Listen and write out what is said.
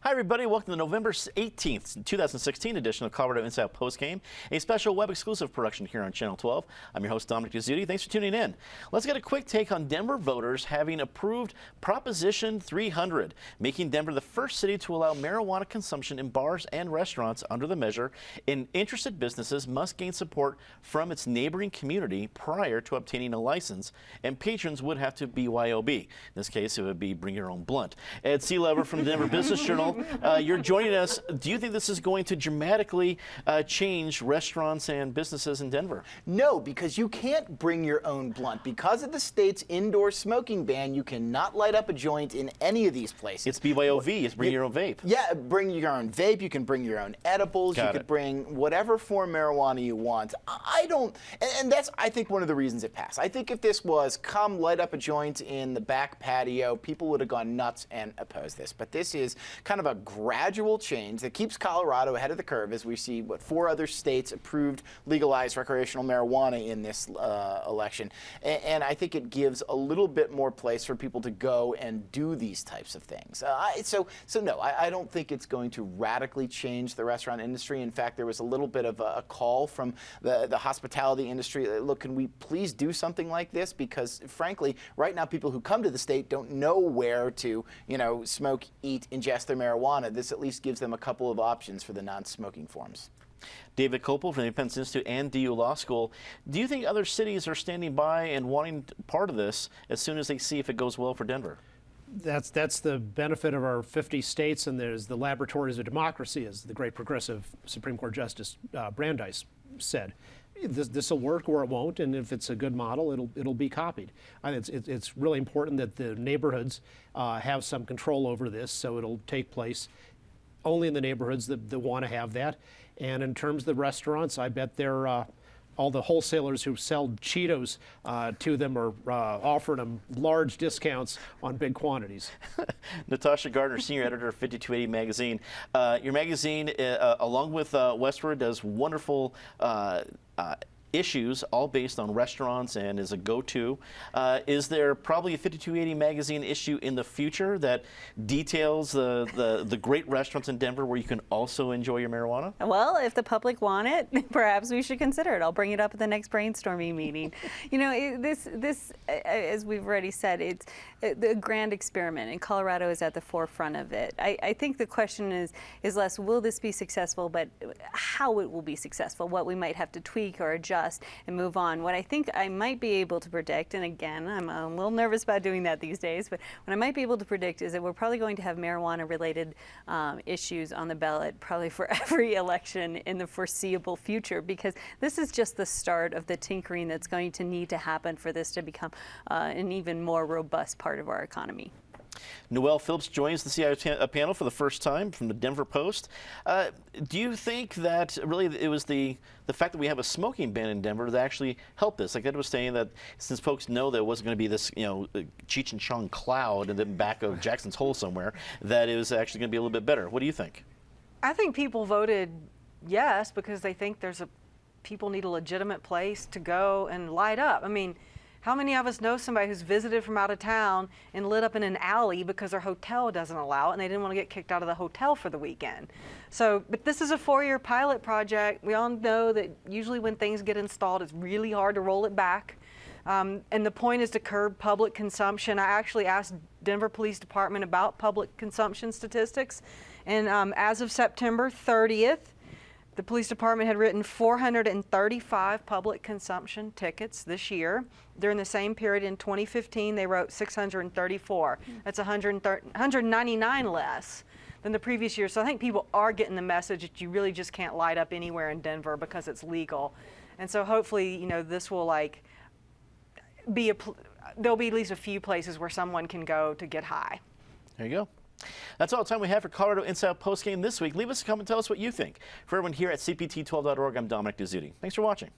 Hi, everybody. Welcome to the November 18th, 2016 edition of Colorado Inside Postgame, a special web-exclusive production here on Channel 12. I'm your host, Dominic Dizzuti. Thanks for tuning in. Let's get a quick take on Denver voters having approved Proposition 300, making Denver the first city to allow marijuana consumption in bars and restaurants under the measure, and interested businesses must gain support from its neighboring community prior to obtaining a license, and patrons would have to BYOB. In this case, it would be bring your own blunt. Ed Sealover from the Denver Business Journal, you're joining us. Do you think this is going to dramatically change restaurants and businesses in Denver? No, because you can't bring your own blunt. Because of the state's indoor smoking ban, you cannot light up a joint in any of these places. It's BYOV. It's bring your own vape. Yeah, bring your own vape. You can bring your own edibles. You could bring whatever form marijuana you want. I don't, and that's, I think, one of the reasons it passed. I think if this was come light up a joint in the back patio, people would have gone nuts and opposed this. But this is kind of a gradual change that keeps Colorado ahead of the curve as we see what 4 other states approved legalized recreational marijuana in this election. And I think it gives a little bit more place for people to go and do these types of things. So no, I don't think it's going to radically change the restaurant industry. In fact, there was a little bit of a call from the hospitality industry. Look, can we please do something like this? Because frankly, right now people who come to the state don't know where to, smoke, eat, ingest their marijuana. This at least gives them a couple of options for the non-smoking forms. David Kopel from the Independence Institute and DU Law School. Do you think other cities are standing by and wanting part of this as soon as they see if it goes well for Denver? That's the benefit of our 50 states, and there's the laboratories of democracy, as the great progressive Supreme Court Justice Brandeis said. This will work or it won't, and if it's a good model, it'll be copied. I think it's really important that the neighborhoods have some control over this, so it'll take place only in the neighborhoods that want to have that. And in terms of the restaurants, I bet they're all the wholesalers who sell Cheetos to them are offering them large discounts on big quantities. Natasha Gardner, senior editor of 5280 magazine. Your magazine, along with Westward, does wonderful issues, all based on restaurants and is a go-to. Is there probably a 5280 magazine issue in the future that details the great restaurants in Denver where you can also enjoy your marijuana? Well, if the public want it, perhaps we should consider it. I'll bring it up at the next brainstorming meeting. This, as we've already said, it's the grand experiment, and Colorado is at the forefront of it. I think the question is less, will this be successful, but how it will be successful, what we might have to tweak or adjust and move on. What I think I might be able to predict, and again, I'm a little nervous about doing that these days, but what I might be able to predict is that we're probably going to have marijuana-related issues on the ballot probably for every election in the foreseeable future, because this is just the start of the tinkering that's going to need to happen for this to become an even more robust part of our economy. Noelle Phillips joins the CIO panel for the first time from the Denver Post. Do you think that really it was the fact that we have a smoking ban in Denver that actually helped this? Like Ed was saying, that since folks know there wasn't going to be this, Cheech and Chong cloud in the back of Jackson's Hole somewhere, that it was actually going to be a little bit better. What do you think? I think people voted yes because they think people need a legitimate place to go and light up. I mean, how many of us know somebody who's visited from out of town and lit up in an alley because their hotel doesn't allow it and they didn't want to get kicked out of the hotel for the weekend? So, but this is a 4-year pilot project. We all know that usually when things get installed, it's really hard to roll it back. And the point is to curb public consumption. I actually asked Denver Police Department about public consumption statistics. And as of September 30th, the police department had written 435 public consumption tickets this year. During the same period in 2015, they wrote 634. That's 199 less than the previous year. So I think people are getting the message that you really just can't light up anywhere in Denver because it's legal. And so hopefully, this will there'll be at least a few places where someone can go to get high. There you go. That's all the time we have for Colorado Inside Postgame this week. Leave us a comment and tell us what you think. For everyone here at CPT12.org, I'm Dominic Dizzuti. Thanks for watching.